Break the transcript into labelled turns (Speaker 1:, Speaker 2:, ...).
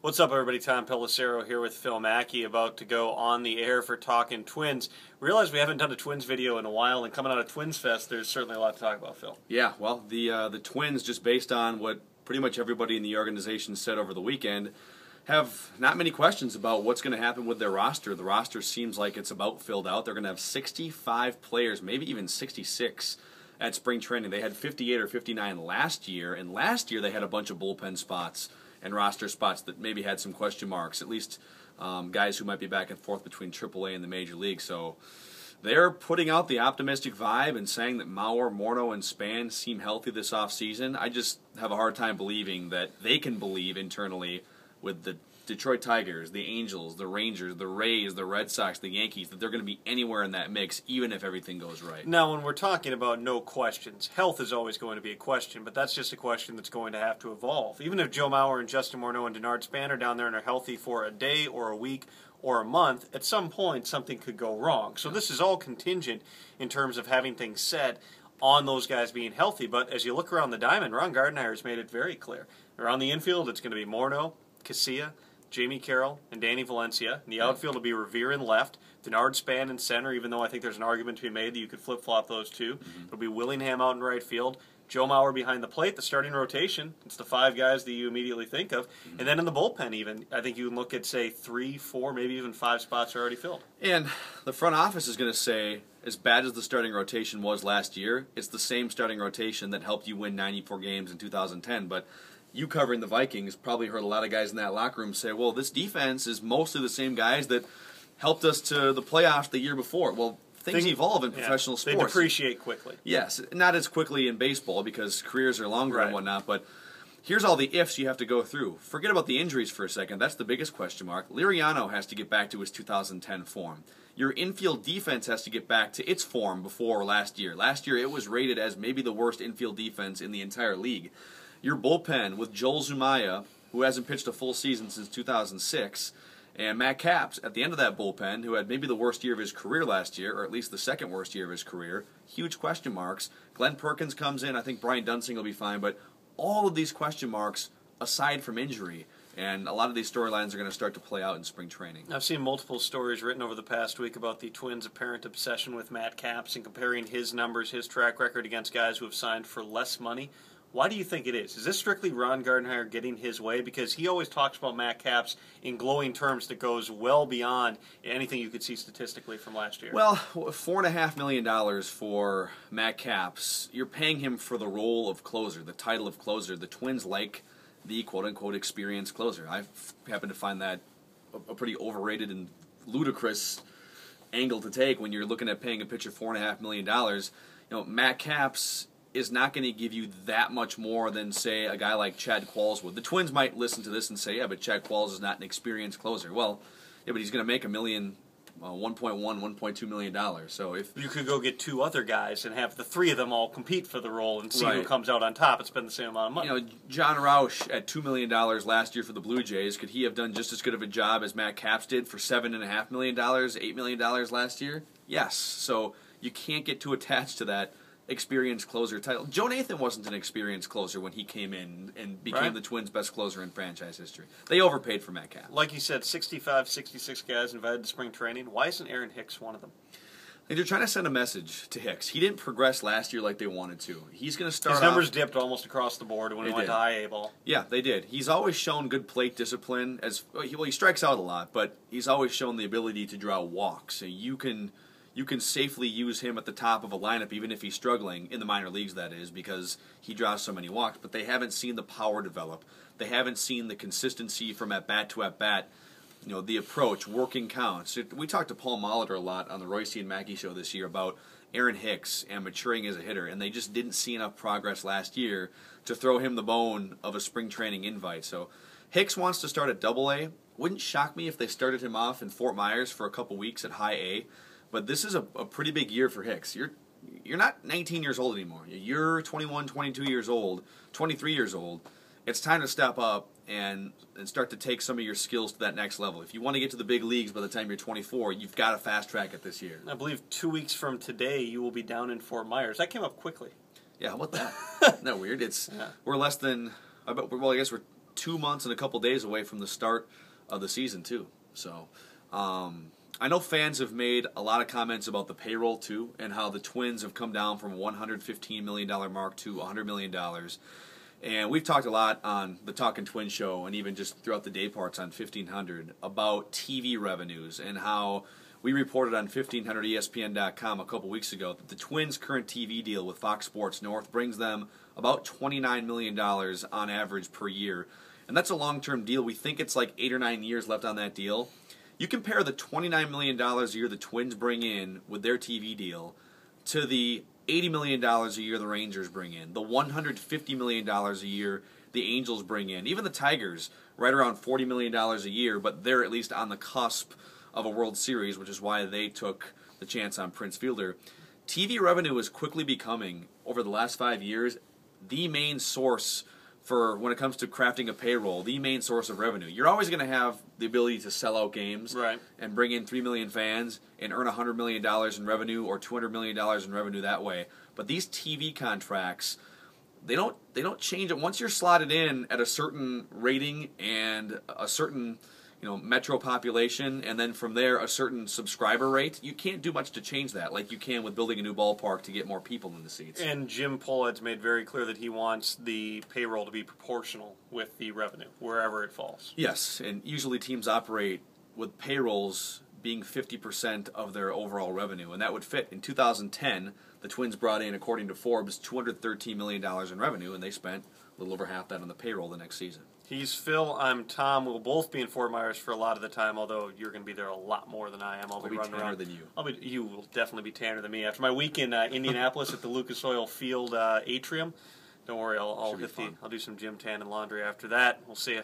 Speaker 1: What's up, everybody? Tom Pelissero here with Phil Mackey, about to go on the air for Talking Twins. Realize we haven't done a Twins video in a while, and coming out of TwinsFest, there's certainly a lot to talk about, Phil.
Speaker 2: Yeah, well, the Twins, just based on what pretty much everybody in the organization said over the weekend, have not many questions about what's going to happen with their roster. The roster seems like it's about filled out. They're going to have 65 players, maybe even 66 at spring training. They had 58 or 59 last year, and last year they had a bunch of bullpen spots and roster spots that maybe had some question marks, at least guys who might be back and forth between AAA and the Major League. So they're putting out the optimistic vibe and saying that Mauer, Morneau, and Span seem healthy this offseason. I just have a hard time believing that they can believe internally with the Detroit Tigers, the Angels, the Rangers, the Rays, the Red Sox, the Yankees, that they're going to be anywhere in that mix, even if everything goes right.
Speaker 1: Now, when we're talking about no questions, health is always going to be a question, but that's just a question that's going to have to evolve. Even if Joe Mauer and Justin Morneau and Denard Span are down there and are healthy for a day or a week or a month, at some point something could go wrong. So this is all contingent in terms of having things set on those guys being healthy. But as you look around the diamond, Ron Gardner has made it very clear. Around the infield, it's going to be Morneau, Casilla, Jamie Carroll, and Danny Valencia. In the outfield will be Revere in left, Denard Span in center, even though I think there's an argument to be made that you could flip-flop those two. It'll be Willingham out in right field, Joe Mauer behind the plate, the starting rotation. It's the five guys that you immediately think of. And then in the bullpen even, I think you can look at, say, 3, 4, maybe even 5 spots are already filled.
Speaker 2: And the front office is going to say, as bad as the starting rotation was last year, it's the same starting rotation that helped you win 94 games in 2010, but you covering the Vikings probably heard a lot of guys in that locker room say, well, this defense is mostly the same guys that helped us to the playoffs the year before. Well, things evolve in professional sports.
Speaker 1: They depreciate quickly.
Speaker 2: Yes, not as quickly in baseball because careers are longer and whatnot, but here's all the ifs you have to go through. Forget about the injuries for a second. That's the biggest question mark. Liriano has to get back to his 2010 form. Your infield defense has to get back to its form before last year. Last year it was rated as maybe the worst infield defense in the entire league. Your bullpen with Joel Zumaya, who hasn't pitched a full season since 2006, and Matt Capps at the end of that bullpen, who had maybe the worst year of his career last year, or at least the second worst year of his career. Huge question marks. Glenn Perkins comes in. I think Brian Dunsing will be fine, but all of these question marks aside from injury, and a lot of these storylines are going to start to play out in spring training.
Speaker 1: I've seen multiple stories written over the past week about the Twins' apparent obsession with Matt Capps and comparing his numbers, his track record against guys who have signed for less money. Why do you think it is? Is this strictly Ron Gardner getting his way? Because he always talks about Matt Capps in glowing terms that goes well beyond anything you could see statistically from last year.
Speaker 2: Well, $4.5 million for Matt Capps. You're paying him for the role of closer, the title of closer. The Twins like the quote-unquote experienced closer. I happen to find that a pretty overrated and ludicrous angle to take when you're looking at paying a pitcher $4.5 million. You know, Matt Capps is not going to give you that much more than, say, a guy like Chad Qualls would. The Twins might listen to this and say, yeah, but Chad Qualls is not an experienced closer. Well, yeah, but he's going to make $1.2 million. So if
Speaker 1: you could go get 2 other guys and have the 3 of them all compete for the role and see who comes out on top and spend the same amount of money.
Speaker 2: You know, John Roush at $2 million last year for the Blue Jays, could he have done just as good of a job as Matt Capps did for $7.5 million, $8 million last year? Yes. So you can't get too attached to that experienced closer title. Joe Nathan wasn't an experienced closer when he came in and became the Twins' best closer in franchise history. They overpaid for Matt Capps.
Speaker 1: Like you said, 65, 66 guys invited to spring training. Why isn't Aaron Hicks one of them?
Speaker 2: They're trying to send a message to Hicks. He didn't progress last year like they wanted to. He's going to start
Speaker 1: His numbers dipped almost across the board when he went to high A ball.
Speaker 2: Yeah, they did. He's always shown good plate discipline. He strikes out a lot, but he's always shown the ability to draw walks. So you can safely use him at the top of a lineup, even if he's struggling, in the minor leagues, that is, because he draws so many walks. But they haven't seen the power develop. They haven't seen the consistency from at-bat to at-bat, you know, the approach, working counts. We talked to Paul Molitor a lot on the Royce and Mackey show this year about Aaron Hicks and maturing as a hitter, and they just didn't see enough progress last year to throw him the bone of a spring training invite. So Hicks wants to start at Double-A. Wouldn't shock me if they started him off in Fort Myers for a couple weeks at High A. But this is a pretty big year for Hicks. You're not 19 years old anymore. You're 21, 22 years old, 23 years old. It's time to step up and start to take some of your skills to that next level. If you want to get to the big leagues by the time you're 24, you've got to fast track it this year.
Speaker 1: I believe 2 weeks from today you will be down in Fort Myers. That came up quickly.
Speaker 2: Yeah, how about that? Isn't that weird? We're less than, well, I guess we're 2 months and a couple days away from the start of the season too. So I know fans have made a lot of comments about the payroll too, and how the Twins have come down from $115 million mark to $100 million. And we've talked a lot on the Talkin' Twins show, and even just throughout the day parts on 1500, about TV revenues, and how we reported on 1500ESPN.com a couple weeks ago that the Twins' current TV deal with Fox Sports North brings them about $29 million on average per year. And that's a long-term deal. We think it's like 8 or 9 years left on that deal. You compare the $29 million a year the Twins bring in with their TV deal to the $80 million a year the Rangers bring in, the $150 million a year the Angels bring in, even the Tigers, right around $40 million a year, but they're at least on the cusp of a World Series, which is why they took the chance on Prince Fielder. TV revenue is quickly becoming, over the last 5 years, the main source for, when it comes to crafting a payroll, the main source of revenue. You're always going to have the ability to sell out games,
Speaker 1: right,
Speaker 2: and bring in 3 million fans and earn $100 million in revenue or $200 million in revenue that way. But these TV contracts, they don't change it. Once you're slotted in at a certain rating and a certain metro population, and then from there a certain subscriber rate, you can't do much to change that, like you can with building a new ballpark to get more people in the seats.
Speaker 1: And Jim Pollett's made very clear that he wants the payroll to be proportional with the revenue, wherever it falls.
Speaker 2: Yes, and usually teams operate with payrolls being 50% of their overall revenue, and that would fit. In 2010, the Twins brought in, according to Forbes, $213 million in revenue, and they spent a little over half that on the payroll the next season.
Speaker 1: He's Phil, I'm Tom. We'll both be in Fort Myers for a lot of the time, although you're going to be there a lot more than I am. I'll be running
Speaker 2: tanner
Speaker 1: around.
Speaker 2: Than you.
Speaker 1: You will definitely be tanner than me. After my week in Indianapolis at the Lucas Oil Field atrium, don't worry, I'll do some gym tan and laundry after that. We'll see you.